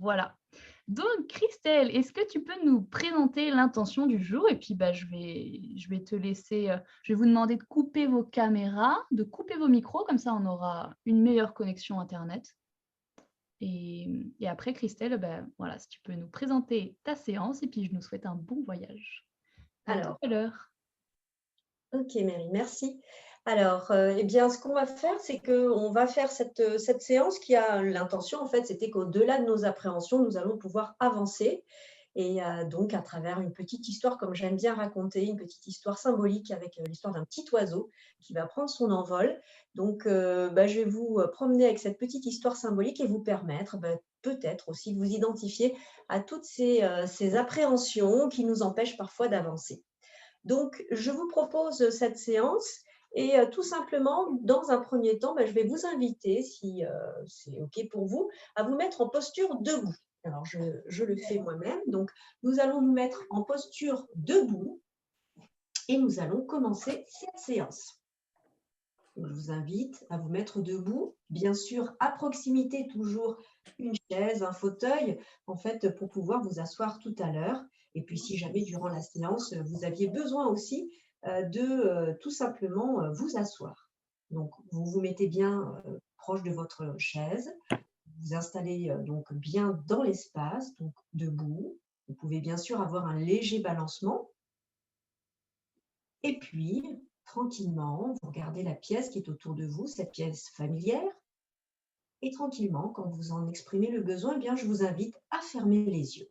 Voilà. Donc, Christelle, est-ce que tu peux nous présenter l'intention du jour? Et puis, bah, je vais te laisser, je vais vous demander de couper vos caméras, de couper vos micros, comme ça on aura une meilleure connexion Internet. Et après, Christelle, bah, voilà, si tu peux nous présenter ta séance, et puis je nous souhaite un bon voyage. À tout Alors, à l'heure. OK Mary, merci. Alors, eh bien, ce qu'on va faire, c'est qu'on va faire cette séance qui a l'intention, en fait, c'était qu'au-delà de nos appréhensions, nous allons pouvoir avancer et donc à travers une petite histoire, comme j'aime bien raconter, une petite histoire symbolique avec, l'histoire d'un petit oiseau qui va prendre son envol. Donc, bah, je vais vous, promener avec cette petite histoire symbolique et vous permettre, bah, peut-être aussi de vous identifier à toutes ces appréhensions qui nous empêchent parfois d'avancer. Donc, je vous propose cette séance et tout simplement, dans un premier temps, bah, je vais vous inviter, si c'est OK pour vous, à vous mettre en posture debout. Alors, je le fais moi-même. Donc, nous allons nous mettre en posture debout et nous allons commencer cette séance. Donc, je vous invite à vous mettre debout, bien sûr, à proximité toujours une chaise, un fauteuil, en fait, pour pouvoir vous asseoir tout à l'heure. Et puis, si jamais durant la séance, vous aviez besoin aussi de tout simplement vous asseoir. Donc, vous vous mettez bien proche de votre chaise, vous vous installez donc bien dans l'espace, donc debout. Vous pouvez bien sûr avoir un léger balancement. Et puis, tranquillement, vous regardez la pièce qui est autour de vous, cette pièce familière. Et tranquillement, quand vous en exprimez le besoin, eh bien, je vous invite à fermer les yeux.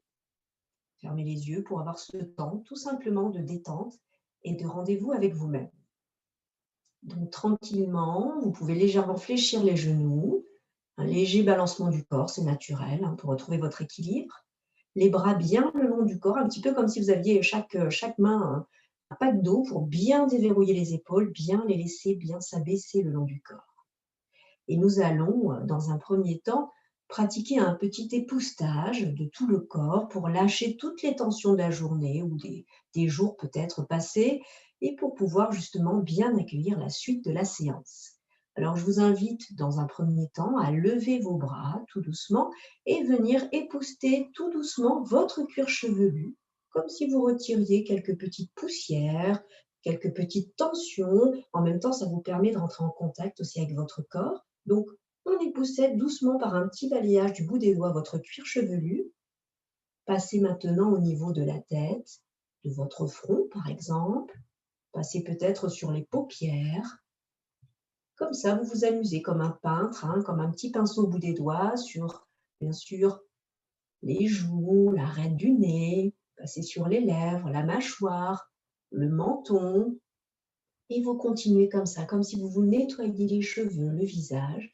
Fermez les yeux pour avoir ce temps tout simplement de détente et de rendez-vous avec vous-même. Donc tranquillement, vous pouvez légèrement fléchir les genoux, un léger balancement du corps, c'est naturel hein, pour retrouver votre équilibre. Les bras bien le long du corps, un petit peu comme si vous aviez chaque main un pack d'eau pour bien déverrouiller les épaules, bien les laisser bien s'abaisser le long du corps. Et nous allons, dans un premier temps, pratiquer un petit époussetage de tout le corps pour lâcher toutes les tensions de la journée ou des jours peut-être passés et pour pouvoir justement bien accueillir la suite de la séance. Alors je vous invite dans un premier temps à lever vos bras tout doucement et venir épousseter tout doucement votre cuir chevelu, comme si vous retiriez quelques petites poussières, quelques petites tensions. En même temps, ça vous permet de rentrer en contact aussi avec votre corps. Donc, on époussette doucement par un petit balayage du bout des doigts votre cuir chevelu. Passez maintenant au niveau de la tête, de votre front par exemple. Passez peut-être sur les paupières. Comme ça, vous vous amusez comme un peintre, hein, comme un petit pinceau au bout des doigts sur, bien sûr, les joues, l'arête du nez. Passez sur les lèvres, la mâchoire, le menton. Et vous continuez comme ça, comme si vous vous nettoyiez les cheveux, le visage.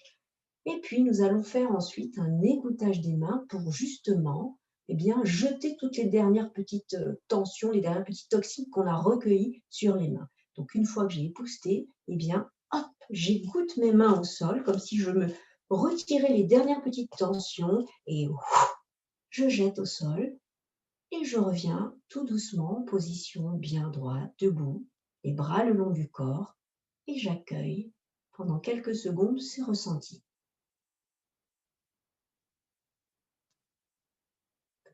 Et puis, nous allons faire ensuite un égouttage des mains pour justement eh bien, jeter toutes les dernières petites tensions, les dernières petites toxines qu'on a recueillies sur les mains. Donc, une fois que j'ai épousseté, eh bien, hop, j'égoutte mes mains au sol comme si je me retirais les dernières petites tensions et ouf, je jette au sol et je reviens tout doucement en position bien droite, debout, les bras le long du corps et j'accueille pendant quelques secondes ces ressentis.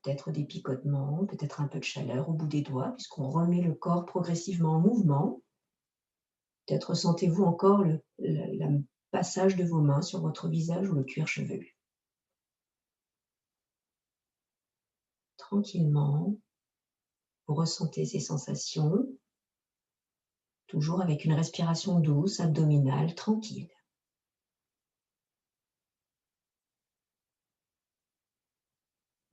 Peut-être des picotements, peut-être un peu de chaleur au bout des doigts, puisqu'on remet le corps progressivement en mouvement. Peut-être ressentez-vous encore le passage de vos mains sur votre visage ou le cuir chevelu. Tranquillement, vous ressentez ces sensations, toujours avec une respiration douce, abdominale, tranquille.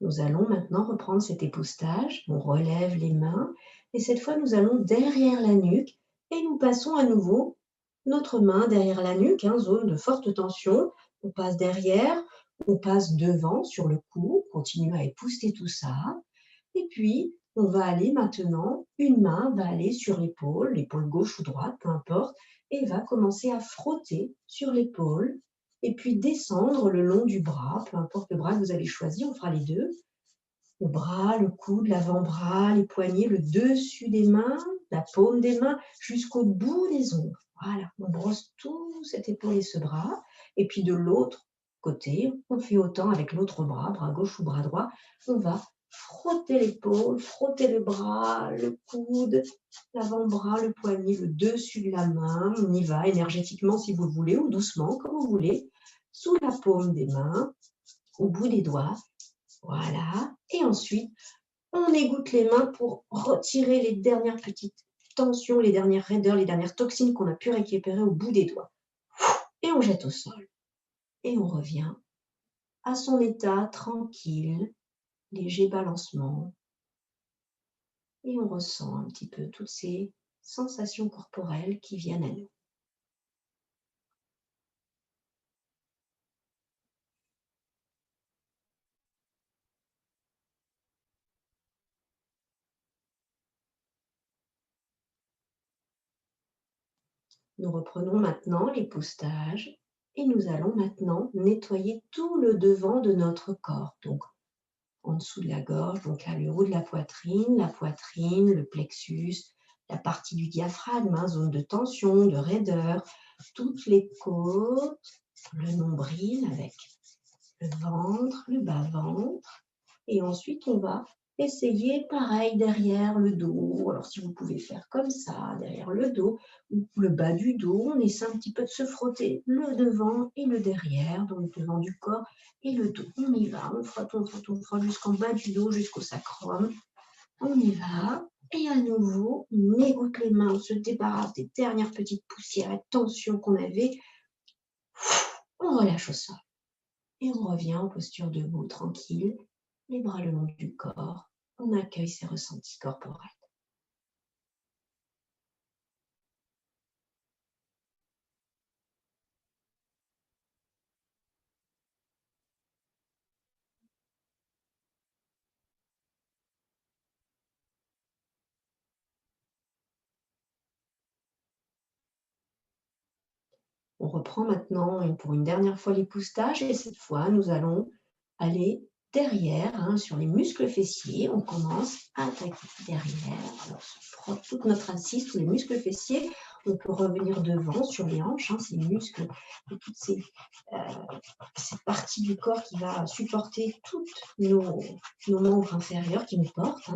Nous allons maintenant reprendre cet époussetage. On relève les mains et cette fois, nous allons derrière la nuque et nous passons à nouveau notre main derrière la nuque, hein, zone de forte tension. On passe derrière, on passe devant sur le cou, on continue à épousseter tout ça. Et puis, on va aller maintenant, une main va aller sur l'épaule, l'épaule gauche ou droite, peu importe, et va commencer à frotter sur l'épaule et puis descendre le long du bras, peu importe le bras que vous avez choisi, on fera les deux. Le bras, le coude, l'avant-bras, les poignets, le dessus des mains, la paume des mains, jusqu'au bout des ongles. Voilà, on brosse tout cette épaule et ce bras. Et puis de l'autre côté. On fait autant avec l'autre bras gauche ou bras droit. On va frotter l'épaule, frotter le bras, le coude, l'avant-bras, le poignet, le dessus de la main. On y va énergétiquement si vous le voulez ou doucement, comme vous voulez, sous la paume des mains, au bout des doigts. Voilà. Et ensuite, on égoutte les mains pour retirer les dernières petites tensions, les dernières raideurs, les dernières toxines qu'on a pu récupérer au bout des doigts. Et on jette au sol. Et on revient à son état tranquille, léger balancement. Et on ressent un petit peu toutes ces sensations corporelles qui viennent à nous. Nous reprenons maintenant l'époussetage et nous allons maintenant nettoyer tout le devant de notre corps. Donc, en dessous de la gorge, donc là, le haut de la poitrine, le plexus, la partie du diaphragme, zone de tension, de raideur, toutes les côtes, le nombril avec le ventre, le bas-ventre. Et ensuite, on va essayer pareil derrière le dos. Alors, si vous pouvez faire comme ça, derrière le dos ou le bas du dos, on essaie un petit peu de se frotter le devant et le derrière, donc le devant du corps et le dos. On y va, on frotte jusqu'en bas du dos, jusqu'au sacrum. On y va. Et à nouveau, on égoutte les mains, on se débarrasse des dernières petites poussières et tensions qu'on avait. On relâche au sol. Et on revient en posture debout, tranquille, les bras le long du corps. On accueille ses ressentis corporels. On reprend maintenant pour une dernière fois l'époussetage et cette fois, nous allons aller derrière, sur les muscles fessiers. On commence à attaquer derrière. Alors, on frotte toute notre assise, tous les muscles fessiers. On peut revenir devant sur les hanches, ces muscles et toutes ces parties du corps qui va supporter toutes nos membres inférieurs qui nous portent.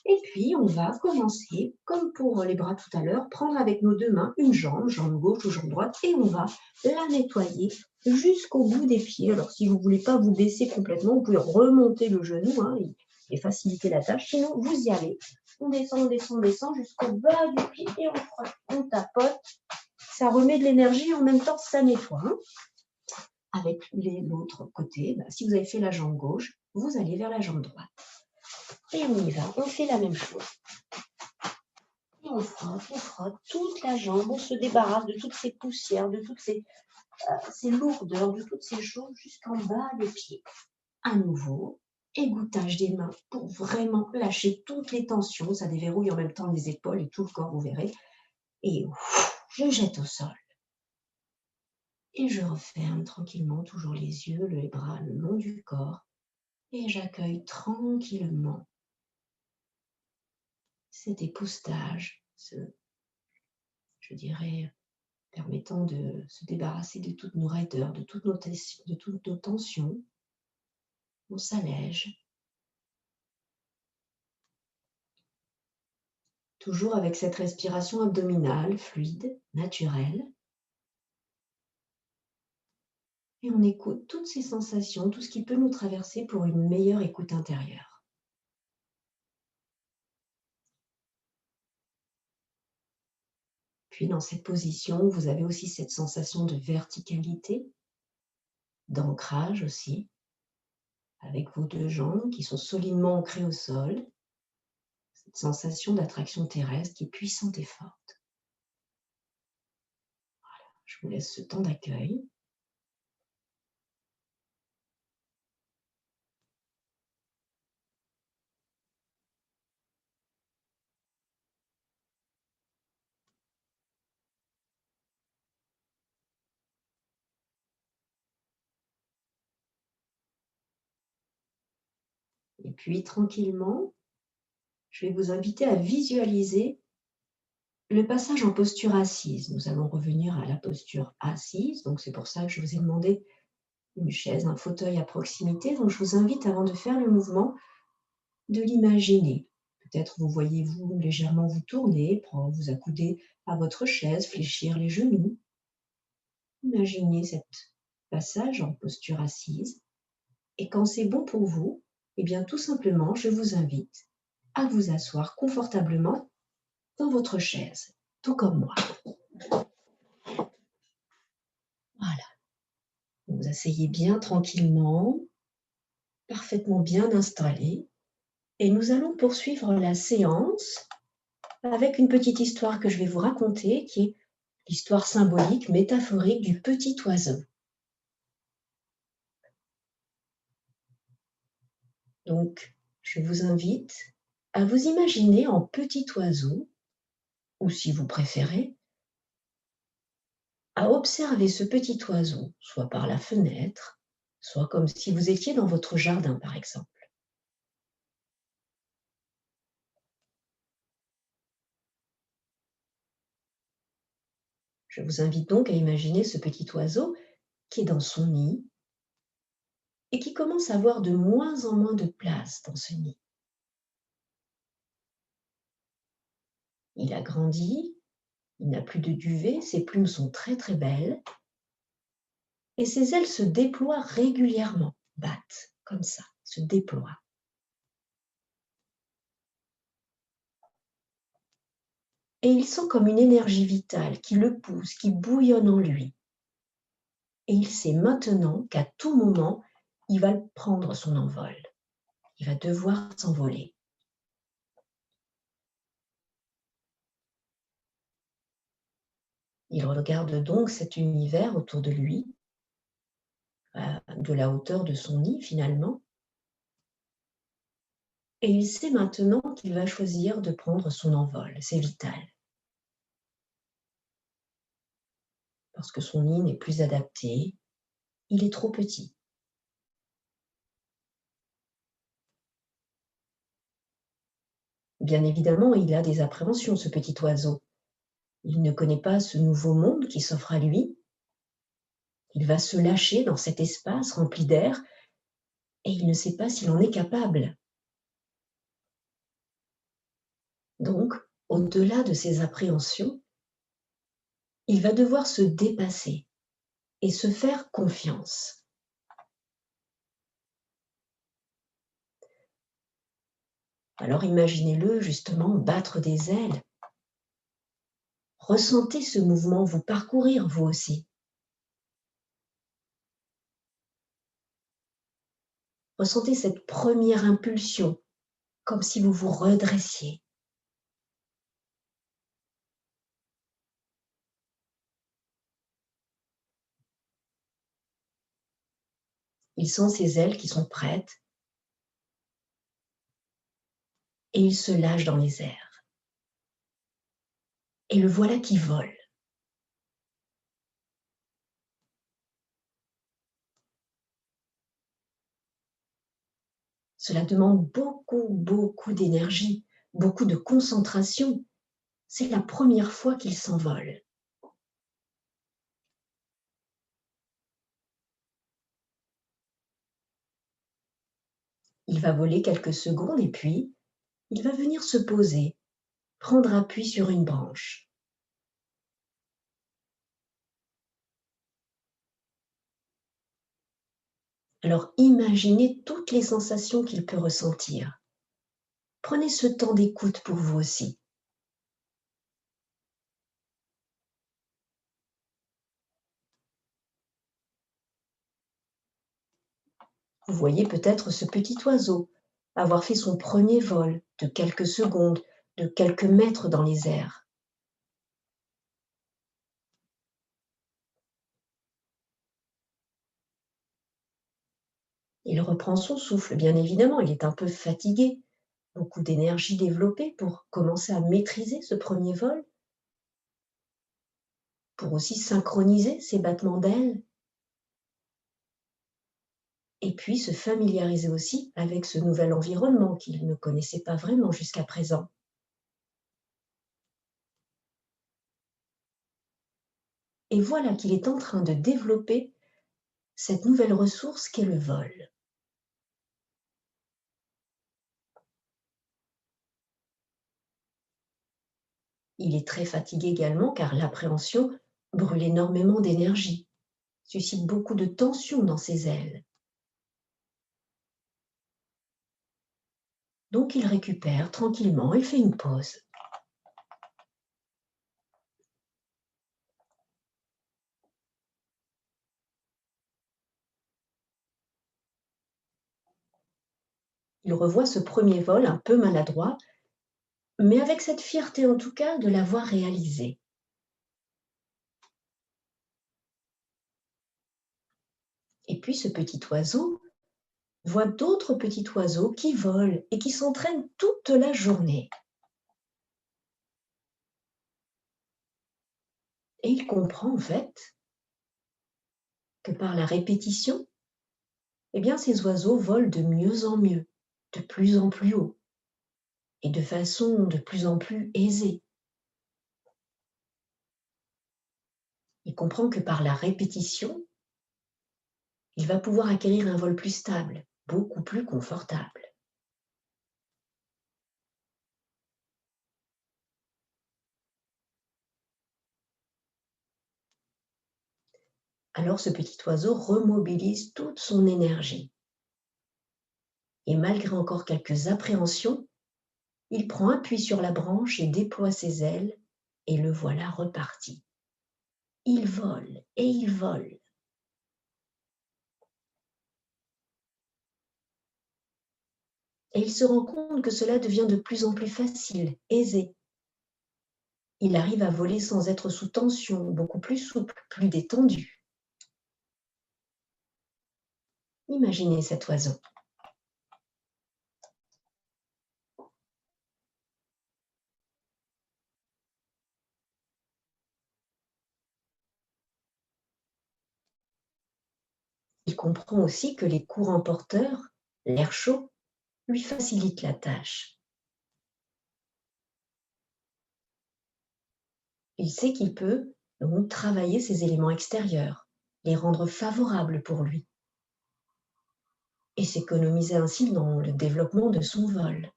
Et puis, on va commencer, comme pour les bras tout à l'heure, prendre avec nos deux mains une jambe gauche ou jambe droite, et on va la nettoyer jusqu'au bout des pieds. Alors, si vous ne voulez pas vous baisser complètement, vous pouvez remonter le genou et faciliter la tâche. Sinon, vous y allez. On descend jusqu'au bas du pied et on frotte, on tapote. Ça remet de l'énergie et en même temps, ça nettoie. Avec l'autre côté, si vous avez fait la jambe gauche, vous allez vers la jambe droite. Et on y va, on fait la même chose. Et on frotte toute la jambe, on se débarrasse de toutes ces poussières, de toutes ces lourdeurs, de toutes ces choses jusqu'en bas des pieds. À nouveau, égouttage des mains pour vraiment lâcher toutes les tensions. Ça déverrouille en même temps les épaules et tout le corps, vous verrez. Et je jette au sol. Et je referme tranquillement, toujours les yeux, les bras le long du corps. Et j'accueille tranquillement cet époussetage, je dirais, permettant de se débarrasser de toutes nos raideurs, de toutes nos tensions. On s'allège. Toujours avec cette respiration abdominale, fluide, naturelle. Et on écoute toutes ces sensations, tout ce qui peut nous traverser pour une meilleure écoute intérieure. Puis dans cette position, vous avez aussi cette sensation de verticalité, d'ancrage aussi, avec vos deux jambes qui sont solidement ancrées au sol. Cette sensation d'attraction terrestre qui est puissante et forte. Voilà, je vous laisse ce temps d'accueil. Et puis, tranquillement, je vais vous inviter à visualiser le passage en posture assise. Nous allons revenir à la posture assise. Donc, c'est pour ça que je vous ai demandé une chaise, un fauteuil à proximité. Donc, je vous invite, avant de faire le mouvement, de l'imaginer. Peut-être vous voyez-vous légèrement vous tourner, vous accouder à votre chaise, fléchir les genoux. Imaginez cet passage en posture assise. Et quand c'est bon pour vous, eh bien tout simplement, je vous invite à vous asseoir confortablement dans votre chaise, tout comme moi. Voilà. Vous vous asseyez bien tranquillement, parfaitement bien installé. Et nous allons poursuivre la séance avec une petite histoire que je vais vous raconter, qui est l'histoire symbolique, métaphorique du petit oiseau. Donc, je vous invite à vous imaginer en petit oiseau, ou si vous préférez, à observer ce petit oiseau, soit par la fenêtre, soit comme si vous étiez dans votre jardin, par exemple. Je vous invite donc à imaginer ce petit oiseau qui est dans son nid et qui commence à avoir de moins en moins de place dans ce nid. Il a grandi, il n'a plus de duvet, ses plumes sont très très belles et ses ailes se déploient régulièrement, battent comme ça, se déploient. Et il sent comme une énergie vitale qui le pousse, qui bouillonne en lui. Et il sait maintenant qu'à tout moment, il va prendre son envol. Il va devoir s'envoler. Il regarde donc cet univers autour de lui, de la hauteur de son nid finalement, et il sait maintenant qu'il va choisir de prendre son envol. C'est vital. Parce que son nid n'est plus adapté, il est trop petit. Bien évidemment, il a des appréhensions, ce petit oiseau. Il ne connaît pas ce nouveau monde qui s'offre à lui. Il va se lâcher dans cet espace rempli d'air et il ne sait pas s'il en est capable. Donc, au-delà de ses appréhensions, il va devoir se dépasser et se faire confiance. Alors imaginez-le justement battre des ailes. Ressentez ce mouvement vous parcourir vous aussi. Ressentez cette première impulsion, comme si vous vous redressiez. Il sent ses ailes qui sont prêtes et il se lâche dans les airs. Et le voilà qui vole. Cela demande beaucoup d'énergie, beaucoup de concentration. C'est la première fois qu'il s'envole. Il va voler quelques secondes et puis il va venir se poser, prendre appui sur une branche. Alors imaginez toutes les sensations qu'il peut ressentir. Prenez ce temps d'écoute pour vous aussi. Vous voyez peut-être ce petit oiseau avoir fait son premier vol de quelques secondes, de quelques mètres dans les airs. Il reprend son souffle, bien évidemment, il est un peu fatigué, beaucoup d'énergie développée pour commencer à maîtriser ce premier vol, pour aussi synchroniser ses battements d'ailes, et puis se familiariser aussi avec ce nouvel environnement qu'il ne connaissait pas vraiment jusqu'à présent. Et voilà qu'il est en train de développer cette nouvelle ressource qu'est le vol. Il est très fatigué également car l'appréhension brûle énormément d'énergie, suscite beaucoup de tension dans ses ailes. Donc il récupère tranquillement et fait une pause. Il revoit ce premier vol un peu maladroit, mais avec cette fierté en tout cas de l'avoir réalisé. Et puis ce petit oiseau voit d'autres petits oiseaux qui volent et qui s'entraînent toute la journée. Et il comprend en fait que par la répétition, eh bien, ces oiseaux volent de mieux en mieux, de plus en plus haut et de façon de plus en plus aisée. Il comprend que par la répétition, il va pouvoir acquérir un vol plus stable, beaucoup plus confortable. Alors ce petit oiseau remobilise toute son énergie. Et malgré encore quelques appréhensions, il prend appui sur la branche et déploie ses ailes, et le voilà reparti. Il vole et il vole. Et il se rend compte que cela devient de plus en plus facile, aisé. Il arrive à voler sans être sous tension, beaucoup plus souple, plus détendu. Imaginez cet oiseau. Il comprend aussi que les courants porteurs, l'air chaud, lui facilitent la tâche. Il sait qu'il peut donc travailler ces éléments extérieurs, les rendre favorables pour lui, et s'économiser ainsi dans le développement de son vol.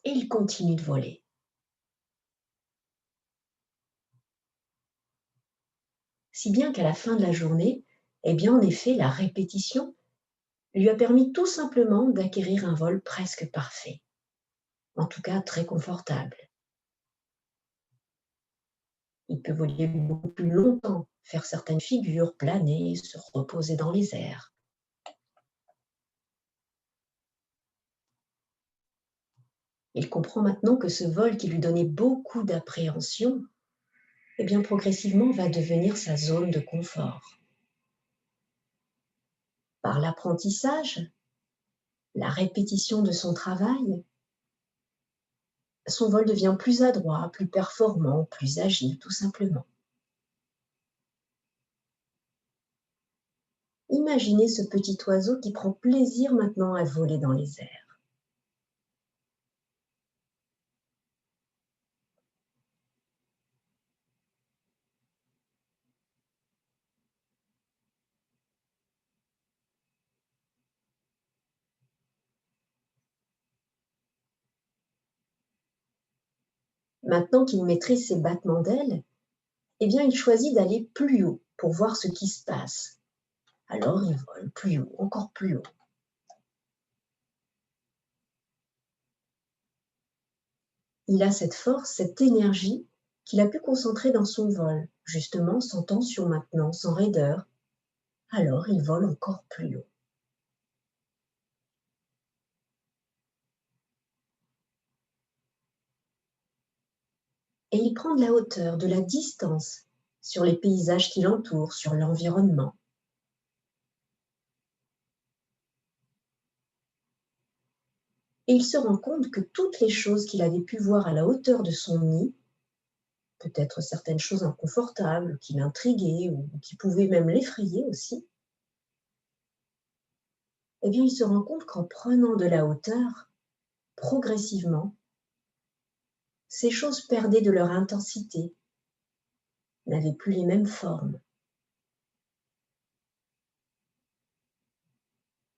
Et il continue de voler. Si bien qu'à la fin de la journée, eh bien en effet, la répétition lui a permis tout simplement d'acquérir un vol presque parfait, en tout cas très confortable. Il peut voler beaucoup plus longtemps, faire certaines figures, planer, se reposer dans les airs. Il comprend maintenant que ce vol qui lui donnait beaucoup d'appréhension, eh bien progressivement va devenir sa zone de confort. Par l'apprentissage, la répétition de son travail, son vol devient plus adroit, plus performant, plus agile, tout simplement. Imaginez ce petit oiseau qui prend plaisir maintenant à voler dans les airs. Maintenant qu'il maîtrise ses battements d'ailes, eh bien, il choisit d'aller plus haut pour voir ce qui se passe. Alors, il vole plus haut, encore plus haut. Il a cette force, cette énergie qu'il a pu concentrer dans son vol, justement sans tension maintenant, sans raideur. Alors, il vole encore plus haut. Et il prend de la hauteur, de la distance sur les paysages qui l'entourent, sur l'environnement. Et il se rend compte que toutes les choses qu'il avait pu voir à la hauteur de son nid, peut-être certaines choses inconfortables qui l'intriguaient ou qui pouvaient même l'effrayer aussi, eh bien, il se rend compte qu'en prenant de la hauteur, progressivement, ces choses perdaient de leur intensité, n'avait plus les mêmes formes.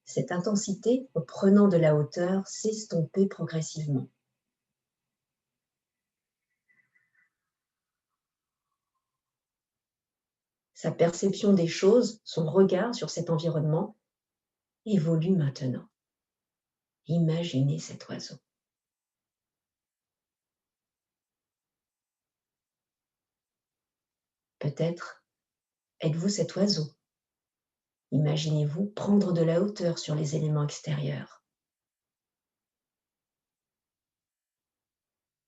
Cette intensité, en prenant de la hauteur, s'estompait progressivement. Sa perception des choses, son regard sur cet environnement, évolue maintenant. Imaginez cet oiseau. Peut-être êtes-vous cet oiseau. Imaginez-vous prendre de la hauteur sur les éléments extérieurs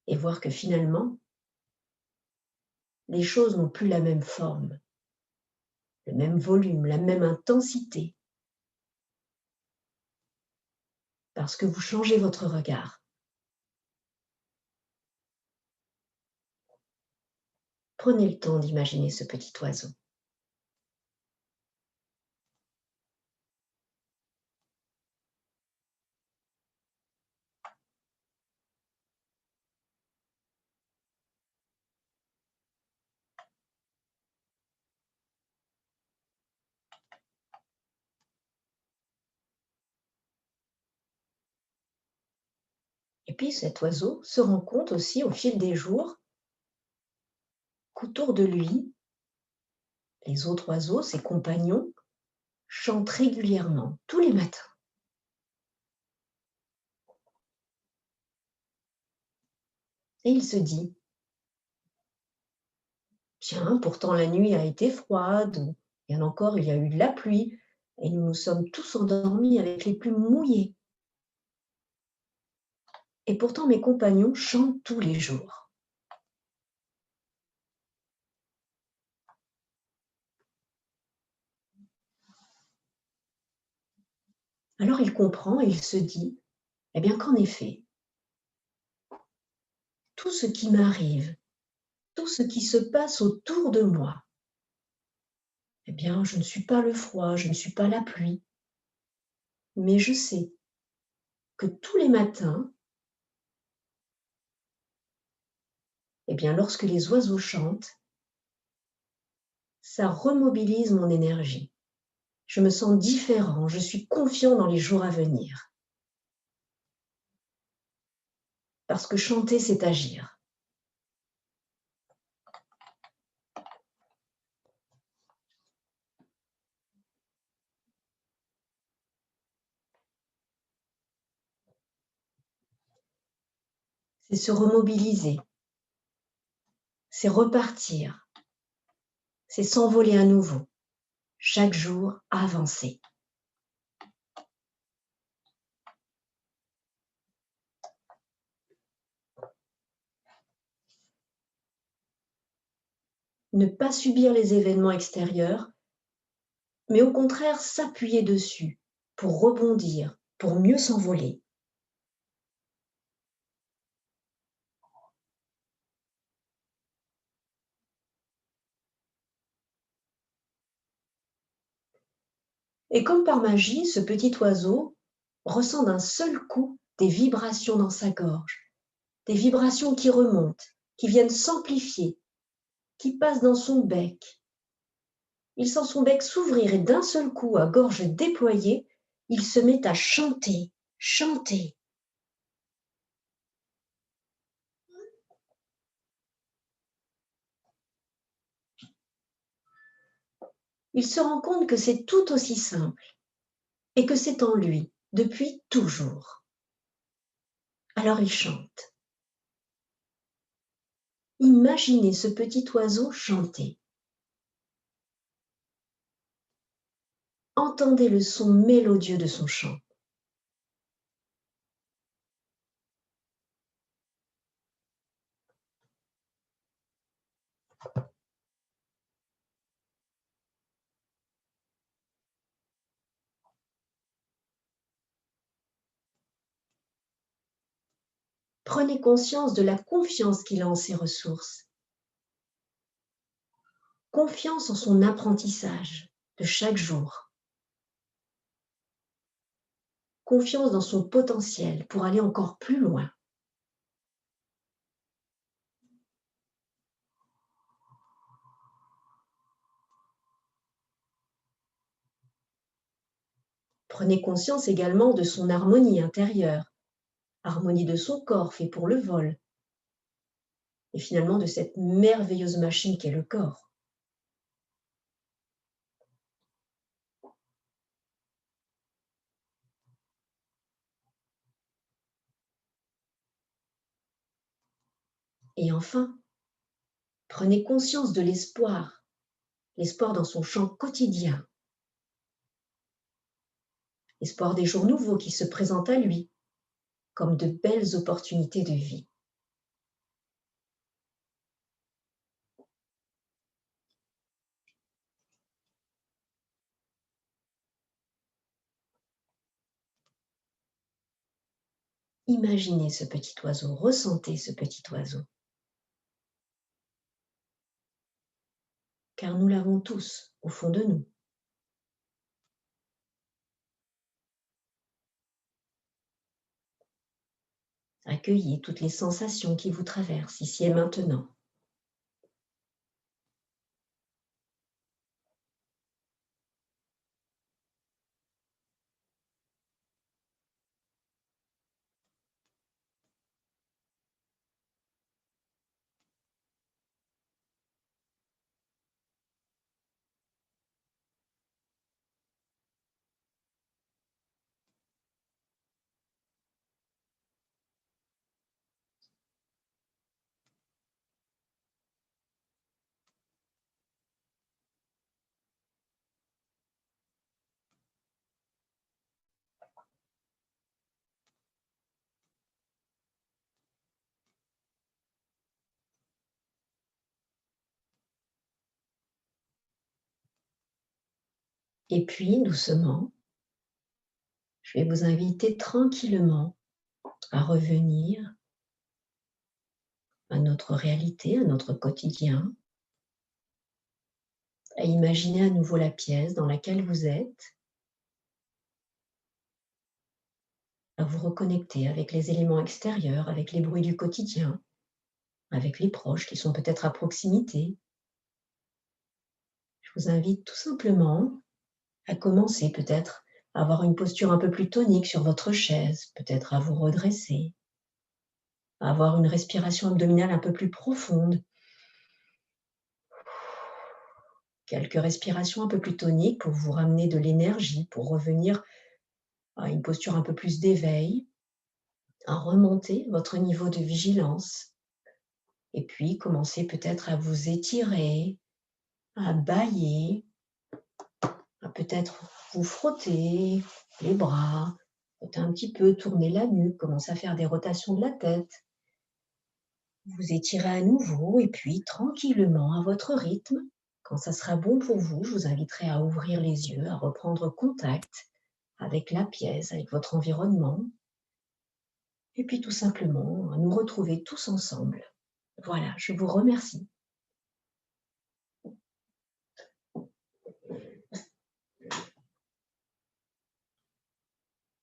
et voir que finalement, les choses n'ont plus la même forme, le même volume, la même intensité, parce que vous changez votre regard. Prenez le temps d'imaginer ce petit oiseau. Et puis cet oiseau se rend compte aussi au fil des jours qu'autour de lui, les autres oiseaux, ses compagnons, chantent régulièrement, tous les matins. Et il se dit, tiens, pourtant la nuit a été froide, ou bien encore il y a eu de la pluie, et nous nous sommes tous endormis avec les plumes mouillées. Et pourtant mes compagnons chantent tous les jours. Alors il comprend et il se dit, eh bien qu'en effet, tout ce qui m'arrive, tout ce qui se passe autour de moi, eh bien je ne suis pas le froid, je ne suis pas la pluie, mais je sais que tous les matins, eh bien lorsque les oiseaux chantent, ça remobilise mon énergie. Je me sens différent, je suis confiant dans les jours à venir. Parce que chanter, c'est agir. C'est se remobiliser, c'est repartir, c'est s'envoler à nouveau, chaque jour avancer. Ne pas subir les événements extérieurs, mais au contraire s'appuyer dessus pour rebondir, pour mieux s'envoler. Et comme par magie, ce petit oiseau ressent d'un seul coup des vibrations dans sa gorge, des vibrations qui remontent, qui viennent s'amplifier, qui passent dans son bec. Il sent son bec s'ouvrir et d'un seul coup, à gorge déployée, il se met à chanter, chanter. Il se rend compte que c'est tout aussi simple et que c'est en lui depuis toujours. Alors il chante. Imaginez ce petit oiseau chanter. Entendez le son mélodieux de son chant. Prenez conscience de la confiance qu'il a en ses ressources. Confiance en son apprentissage de chaque jour. Confiance dans son potentiel pour aller encore plus loin. Prenez conscience également de son harmonie intérieure, harmonie de son corps fait pour le vol, et finalement de cette merveilleuse machine qu'est le corps. Et enfin, prenez conscience de l'espoir dans son champ quotidien, l'espoir des jours nouveaux qui se présentent à lui comme de belles opportunités de vie. Imaginez ce petit oiseau, ressentez ce petit oiseau. Car nous l'avons tous au fond de nous. Accueillez toutes les sensations qui vous traversent ici et maintenant. Et puis, doucement, je vais vous inviter tranquillement à revenir à notre réalité, à notre quotidien, à imaginer à nouveau la pièce dans laquelle vous êtes, à vous reconnecter avec les éléments extérieurs, avec les bruits du quotidien, avec les proches qui sont peut-être à proximité. Je vous invite tout simplement à commencer peut-être à avoir une posture un peu plus tonique sur votre chaise, peut-être à vous redresser, à avoir une respiration abdominale un peu plus profonde, quelques respirations un peu plus toniques pour vous ramener de l'énergie, pour revenir à une posture un peu plus d'éveil, à remonter votre niveau de vigilance et puis commencer peut-être à vous étirer, à bâiller, à peut-être vous frotter les bras, frotter un petit peu, tourner la nuque, commencer à faire des rotations de la tête. Vous étirez à nouveau et puis tranquillement, à votre rythme, quand ça sera bon pour vous, je vous inviterai à ouvrir les yeux, à reprendre contact avec la pièce, avec votre environnement et puis tout simplement à nous retrouver tous ensemble. Voilà, je vous remercie.